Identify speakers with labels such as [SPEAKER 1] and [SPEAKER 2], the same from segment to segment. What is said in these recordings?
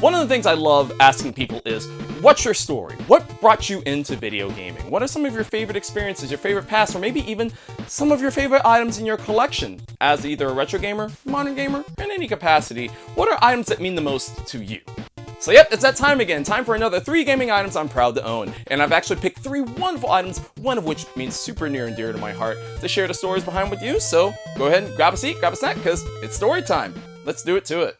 [SPEAKER 1] One of the things I love asking people is, what's your story? What brought you into video gaming? What are some of your favorite experiences, your favorite past, or maybe even some of your favorite items in your collection? As either a retro gamer, modern gamer, in any capacity, what are items that mean the most to you? So yep, it's that time again. Time for another 3 gaming items I'm proud to own. And I've actually picked 3 wonderful items, one of which means super near and dear to my heart, to share the stories behind with you. So go ahead and grab a seat, grab a snack, because it's story time. Let's do it to it.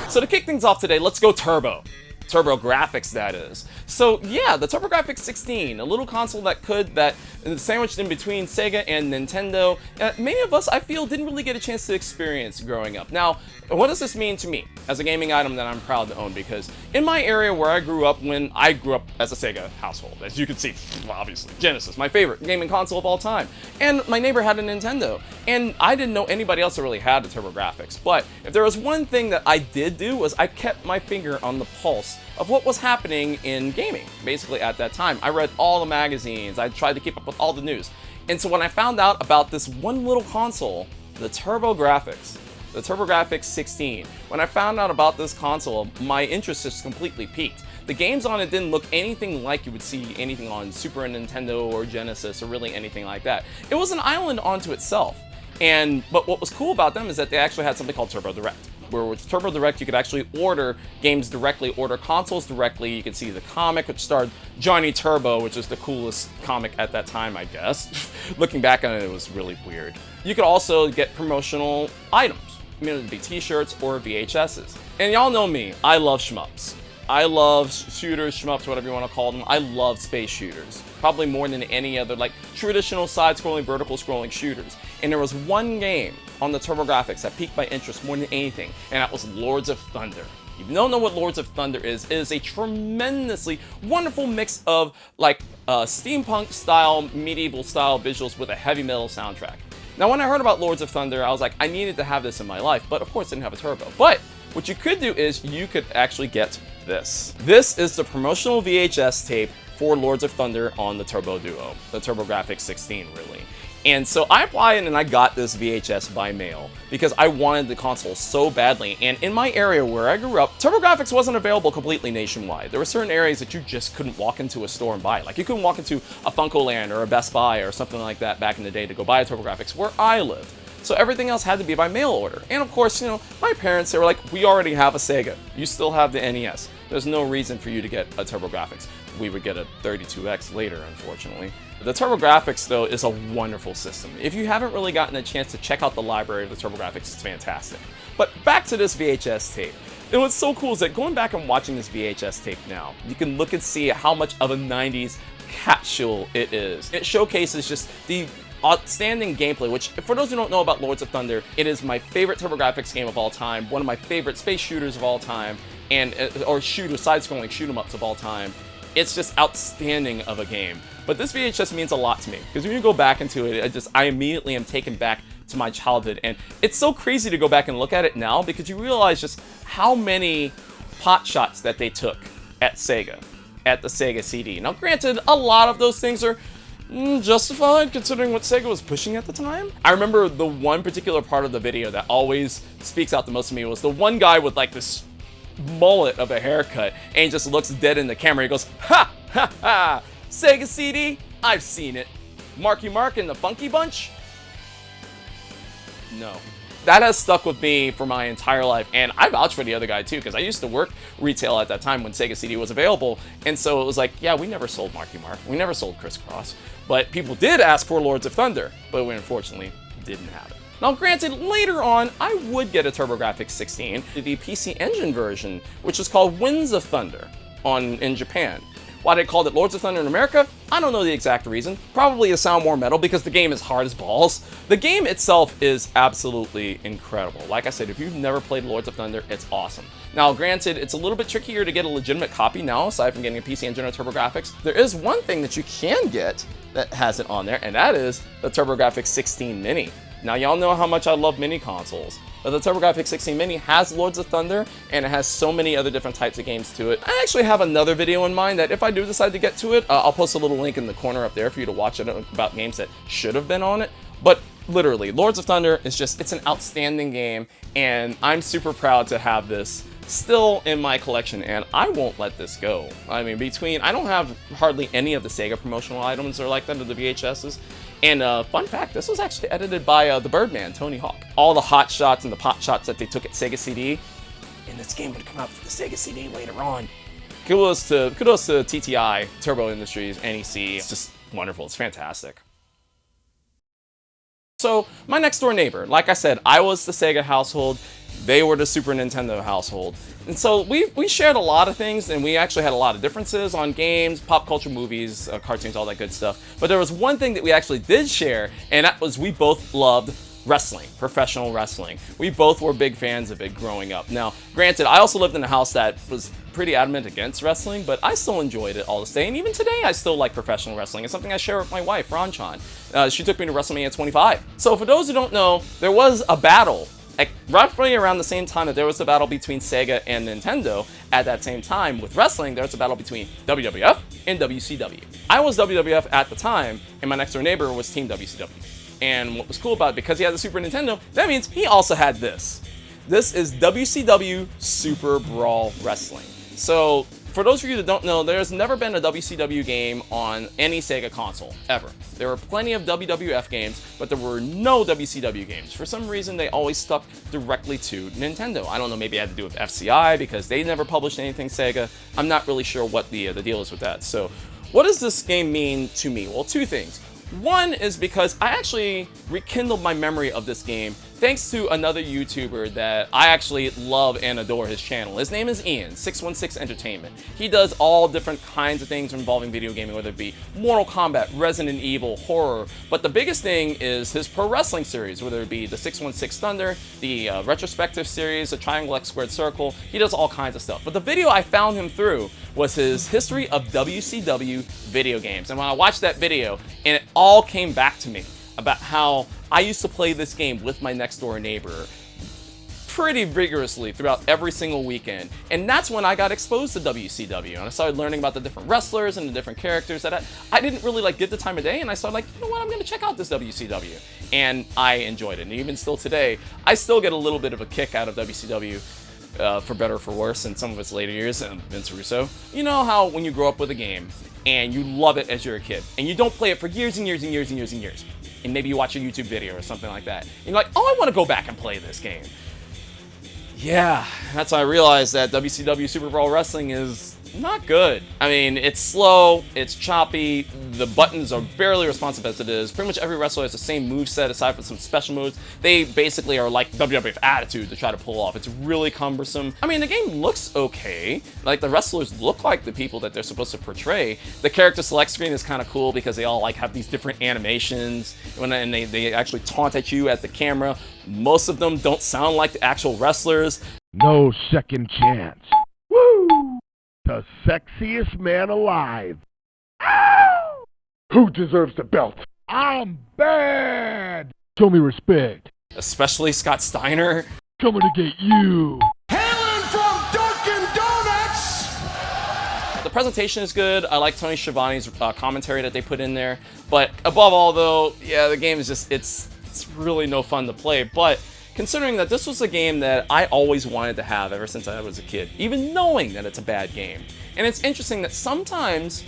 [SPEAKER 1] So to kick things off today, let's go turbo. TurboGrafx, that is. So yeah, the TurboGrafx 16, a little console that sandwiched in between Sega and Nintendo. Many of us, I feel, didn't really get a chance to experience growing up. Now, what does this mean to me as a gaming item that I'm proud to own? Because in my area where I grew up, when I grew up as a Sega household, as you can see, obviously, Genesis, my favorite gaming console of all time. And my neighbor had a Nintendo. And I didn't know anybody else that really had a TurboGrafx. But if there was one thing that I did do, was I kept my finger on the pulse of what was happening in gaming, basically at that time. I read all the magazines, I tried to keep up with all the news. And so when I found out about this one little console, the TurboGrafx 16, when I found out about this console, my interest just completely peaked. The games on it didn't look anything like you would see anything on Super Nintendo or Genesis or really anything like that. It was an island onto itself. But what was cool about them is that they actually had something called TurboDirect, where with TurboDirect you could actually order games directly, order consoles directly. You could see the comic, which starred Johnny Turbo, which is the coolest comic at that time, I guess. Looking back on it, it was really weird. You could also get promotional items, it'd be t-shirts or VHSs. And y'all know me, I love shmups. I love shooters, shmups, whatever you want to call them. I love space shooters, probably more than any other, like traditional side-scrolling, vertical-scrolling shooters. And there was one game on the TurboGrafx that piqued my interest more than anything, and that was Lords of Thunder. If you don't know what Lords of Thunder is, it is a tremendously wonderful mix of like steampunk-style, medieval-style visuals with a heavy metal soundtrack. Now, when I heard about Lords of Thunder, I was like, I needed to have this in my life, but of course I didn't have a turbo. But what you could do is you could actually get this. This is the promotional VHS tape for Lords of Thunder on the Turbo Duo, the TurboGrafx 16, really. And so I applied and I got this VHS by mail because I wanted the console so badly. And in my area where I grew up, TurboGrafx wasn't available completely nationwide. There were certain areas that you just couldn't walk into a store and buy. Like you couldn't walk into a FuncoLand or a Best Buy or something like that back in the day to go buy a TurboGrafx where I lived. So everything else had to be by mail order. And of course, my parents, they were like, we already have a Sega. You still have the NES. There's no reason for you to get a TurboGrafx. We would get a 32X later, unfortunately. The TurboGrafx, though, is a wonderful system. If you haven't really gotten a chance to check out the library of the TurboGrafx, it's fantastic. But back to this VHS tape. And what's so cool is that going back and watching this VHS tape now, you can look and see how much of a 90s capsule it is. It showcases just the outstanding gameplay, which, for those who don't know about Lords of Thunder, it is my favorite TurboGrafx game of all time, one of my favorite space shooters of all time, or side-scrolling shoot-'em-ups of all time. It's just outstanding of a game. But this VHS means a lot to me, because when you go back into it, I immediately am taken back to my childhood, and it's so crazy to go back and look at it now, because you realize just how many pot shots that they took at Sega, at the Sega CD. Now granted, a lot of those things are justified considering what Sega was pushing at the time. I remember the one particular part of the video that always speaks out the most to me was the one guy with like this mullet of a haircut and he just looks dead in the camera. He goes, ha ha ha, Sega CD, I've seen it. Marky Mark and the Funky Bunch? No. That has stuck with me for my entire life, and I vouch for the other guy too, because I used to work retail at that time when Sega CD was available, and so it was like, yeah, we never sold Marky Mark, we never sold Crisscross, but people did ask for Lords of Thunder, but we unfortunately didn't have it. Now granted, later on, I would get a TurboGrafx 16, the PC Engine version, which was called Winds of Thunder in Japan. Why they called it Lords of Thunder in America, I don't know the exact reason. Probably to sound more metal because the game is hard as balls. The game itself is absolutely incredible. Like I said, if you've never played Lords of Thunder, it's awesome. Now granted, it's a little bit trickier to get a legitimate copy now, aside from getting a PC Engine or TurboGrafx. There is one thing that you can get that has it on there, and that is the TurboGrafx 16 Mini. Now y'all know how much I love mini consoles. But the TurboGrafx 16 Mini has Lords of Thunder, and it has so many other different types of games to it. I actually have another video in mind that if I do decide to get to it, I'll post a little link in the corner up there for you to watch it about games that should have been on it. But literally, Lords of Thunder is just, it's an outstanding game, and I'm super proud to have this still in my collection, and I won't let this go. I mean, I don't have hardly any of the Sega promotional items or like that of the VHSs. And fun fact, this was actually edited by the Birdman, Tony Hawk. All the hot shots and the pot shots that they took at Sega CD, and this game would come out for the Sega CD later on. Kudos to TTI, Turbo Industries, NEC. It's just wonderful. It's fantastic. So, my next door neighbor, like I said, I was the Sega household, they were the Super Nintendo household. And so we shared a lot of things, and we actually had a lot of differences on games, pop culture, movies, cartoons, all that good stuff. But there was one thing that we actually did share, and that was we both loved wrestling, professional wrestling. We both were big fans of it growing up. Now, granted, I also lived in a house that was pretty adamant against wrestling, but I still enjoyed it all this day, and even today I still like professional wrestling. It's something I share with my wife, Ranchan. She took me to WrestleMania 25. So for those who don't know, there was a battle roughly around the same time that there was a battle between Sega and Nintendo. At that same time, with wrestling, there was a battle between WWF and WCW. I was WWF at the time, and my next door neighbor was Team WCW. And what was cool about it, because he had the Super Nintendo, that means he also had this. This is WCW SuperBrawl Wrestling. So, for those of you that don't know, there's never been a WCW game on any Sega console, ever. There were plenty of WWF games, but there were no WCW games. For some reason, they always stuck directly to Nintendo. I don't know, maybe it had to do with FCI, because they never published anything Sega. I'm not really sure what the deal is with that. So, what does this game mean to me? Well, two things. One is because I actually rekindled my memory of this game thanks to another YouTuber that I actually love and adore his channel. His name is Ian, 616 Entertainment. He does all different kinds of things involving video gaming, whether it be Mortal Kombat, Resident Evil, horror. But the biggest thing is his pro wrestling series, whether it be the 616 Thunder, the retrospective series, the Triangle X Squared Circle. He does all kinds of stuff. But the video I found him through was his history of WCW video games. And when I watched that video, and it all came back to me about how I used to play this game with my next door neighbor pretty vigorously throughout every single weekend. And that's when I got exposed to WCW, and I started learning about the different wrestlers and the different characters that I didn't really get the time of day, and I started you know what, I'm gonna check out this WCW. And I enjoyed it. And even still today, I still get a little bit of a kick out of WCW. For better or for worse in some of its later years, Vince Russo. You know how when you grow up with a game and you love it as you're a kid and you don't play it for years and years and years and years and years, and maybe you watch a YouTube video or something like that, and you're like, oh, I want to go back and play this game. Yeah, that's when I realized that WCW SuperBrawl Wrestling is not good. I mean, it's slow, it's choppy, the buttons are barely responsive as it is. Pretty much every wrestler has the same moveset aside from some special moves. They basically are like WWF Attitude to try to pull off. It's really cumbersome. I mean, the game looks okay. Like, the wrestlers look like the people that they're supposed to portray. The character select screen is kind of cool because they all have these different animations, and they actually taunt at you at the camera. Most of them don't sound like the actual wrestlers.
[SPEAKER 2] No second chance. Woo! The sexiest man alive. Ow! Who deserves the belt? I'm bad! Show me respect.
[SPEAKER 1] Especially Scott Steiner.
[SPEAKER 2] Coming to get you.
[SPEAKER 3] Hailing from Dunkin' Donuts!
[SPEAKER 1] The presentation is good. I like Tony Schiavone's commentary that they put in there. But above all, though, yeah, the game is just, it's really no fun to play. But considering that this was a game that I always wanted to have ever since I was a kid, even knowing that it's a bad game. And it's interesting that sometimes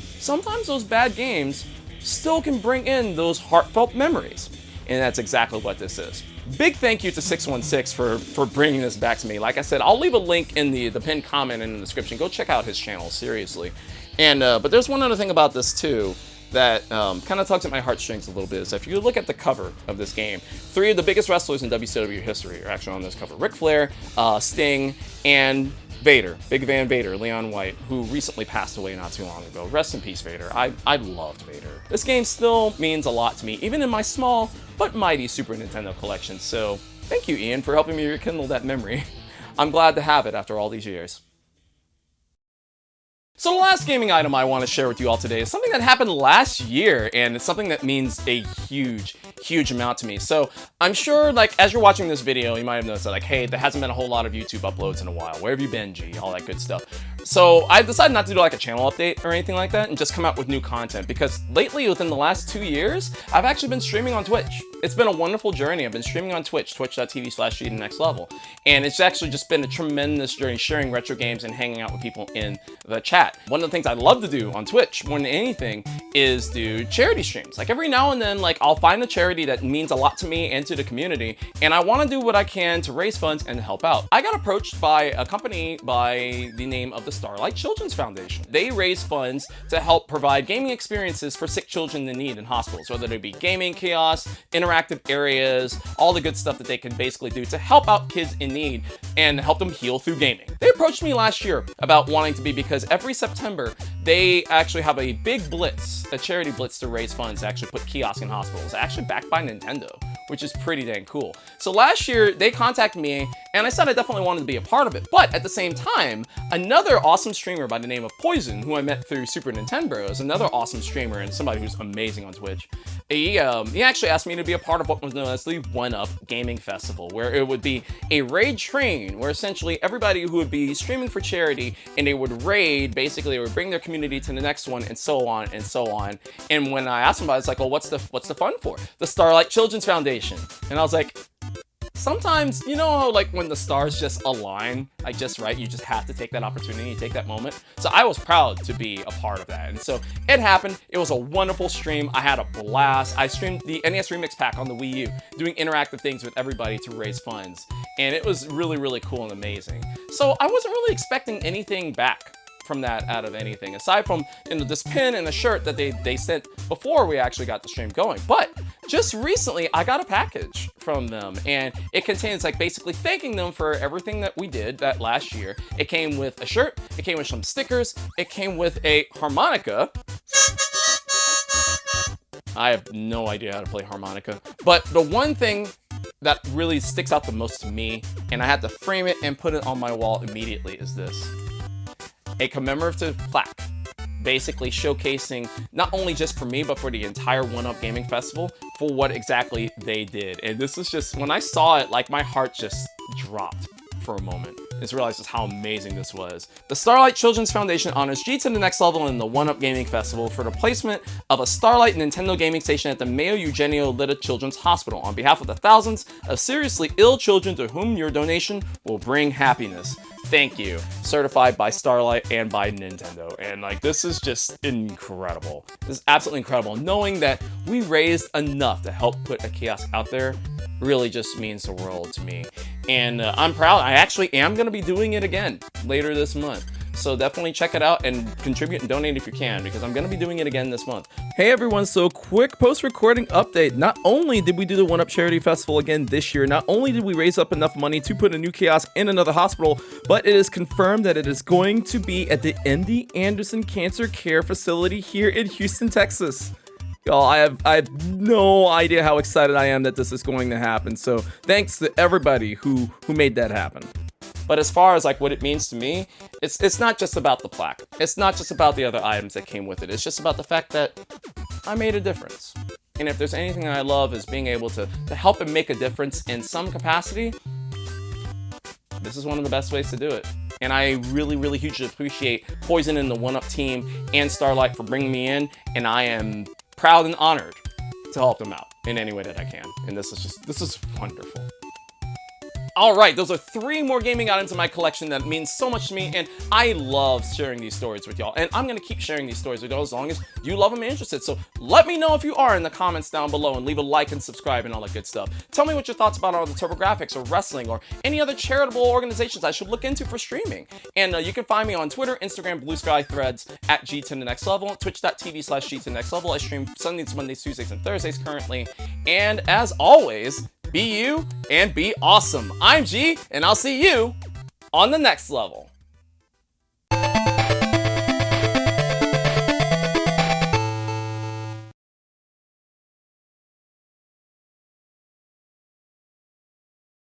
[SPEAKER 1] those bad games still can bring in those heartfelt memories. And that's exactly what this is. Big thank you to 616 for bringing this back to me. Like I said, I'll leave a link in the pinned comment in the description. Go check out his channel, seriously. And but there's one other thing about this too that kind of tugs at my heartstrings a little bit, is if you look at the cover of this game, 3 of the biggest wrestlers in WCW history are actually on this cover. Ric Flair, Sting, and Vader, Big Van Vader, Leon White, who recently passed away not too long ago. Rest in peace, Vader. I loved Vader. This game still means a lot to me, even in my small but mighty Super Nintendo collection, so thank you, Ian, for helping me rekindle that memory. I'm glad to have it after all these years. So the last gaming item I want to share with you all today is something that happened last year, and it's something that means a huge amount to me. So I'm sure, as you're watching this video, you might have noticed that, hey, there hasn't been a whole lot of YouTube uploads in a while. Where have you been, G? All that good stuff. So I decided not to do like a channel update or anything like that and just come out with new content, because lately, within the last 2 years, I've actually been streaming on Twitch. It's been a wonderful journey. I've been streaming on Twitch, twitch.tv/GToNextLevel. And it's actually just been a tremendous journey, sharing retro games and hanging out with people in the chat. One of the things I love to do on Twitch more than anything is do charity streams. Like every now and then, like I'll find a charity that means a lot to me and to the community, and I want to do what I can to raise funds and help out. I got approached by a company by the name of the Starlight Children's Foundation. They raise funds to help provide gaming experiences for sick children in need in hospitals, whether they be gaming kiosks, interactive areas, all the good stuff that they can basically do to help out kids in need and help them heal through gaming. They approached me last year about wanting to be, because every September they actually have a big blitz, a charity blitz to raise funds to actually put kiosks in hospitals, actually backed by Nintendo, which is pretty dang cool. So last year they contacted me and I said I definitely wanted to be a part of it, but at the same time, another awesome streamer by the name of Poison, who I met through Super Nintendo Bros, another awesome streamer and somebody who's amazing on Twitch, he actually asked me to be a part of what was known as the 1UP Gaming Festival, where it would be a raid train, where essentially everybody who would be streaming for charity, and they would raid, basically they would bring their community to the next one, and so on and so on. And when I asked them about it, it's like, well, what's the fun for? The Starlight Children's Foundation. And I was like, sometimes, you know how like when the stars just align, like just right, you just have to take that opportunity, take that moment. So I was proud to be a part of that. And so it happened. It was a wonderful stream. I had a blast. I streamed the NES Remix Pack on the Wii U, doing interactive things with everybody to raise funds. And it was really, really cool and amazing. So I wasn't really expecting anything back from that out of anything, aside from this pin and a shirt that they sent before we actually got the stream going. But just recently I got a package from them, and it contains like basically thanking them for everything that we did that last year. It came with a shirt, it came with some stickers, it came with a harmonica. I have no idea how to play harmonica, but the one thing that really sticks out the most to me, and I had to frame it and put it on my wall immediately, is this: a commemorative plaque, basically showcasing not only just for me, but for the entire 1UP Gaming Festival for what exactly they did. And this is just, when I saw it, like my heart just dropped for a moment. Just realized just how amazing this was. The Starlight Children's Foundation honors G to the next level in the 1UP Gaming Festival for the placement of a Starlight Nintendo gaming station at the Mayo Eugenio Litta Children's Hospital on behalf of the thousands of seriously ill children to whom your donation will bring happiness. Thank you. Certified by Starlight and by Nintendo. And like, this is just incredible. This is absolutely incredible. Knowing that we raised enough to help put a kiosk out there really just means the world to me. And I'm proud. I actually am going to be doing it again later this month. So definitely check it out and contribute and donate if you can, because I'm going to be doing it again this month. Hey everyone, so quick post-recording update. Not only did we do the 1UP Charity Festival again this year, not only did we raise up enough money to put a new kiosk in another hospital, but it is confirmed that it is going to be at the MD Anderson Cancer Care Facility here in Houston, Texas. Y'all, I have no idea how excited I am that this is going to happen. So thanks to everybody who made that happen. But as far as like what it means to me, it's not just about the plaque. It's not just about the other items that came with it. It's just about the fact that I made a difference. And if there's anything I love is being able to help and make a difference in some capacity, this is one of the best ways to do it. And I really, really hugely appreciate Poison and the 1UP team and Starlight for bringing me in. And I am proud and honored to help them out in any way that I can. And this is wonderful. Alright, those are 3 more gaming items in my collection that means so much to me, and I love sharing these stories with y'all. And I'm going to keep sharing these stories with y'all as long as you love them and interested. So let me know if you are in the comments down below, and leave a like and subscribe and all that good stuff. Tell me what your thoughts about all the TurboGrafx or wrestling or any other charitable organizations I should look into for streaming. And you can find me on Twitter, Instagram, Blue Sky, Threads, at G to the Next Level, twitch.tv/G to the Next Level. I stream Sundays, Mondays, Tuesdays, and Thursdays currently. And as always, be you and be awesome. I'm G, and I'll see you on the next level.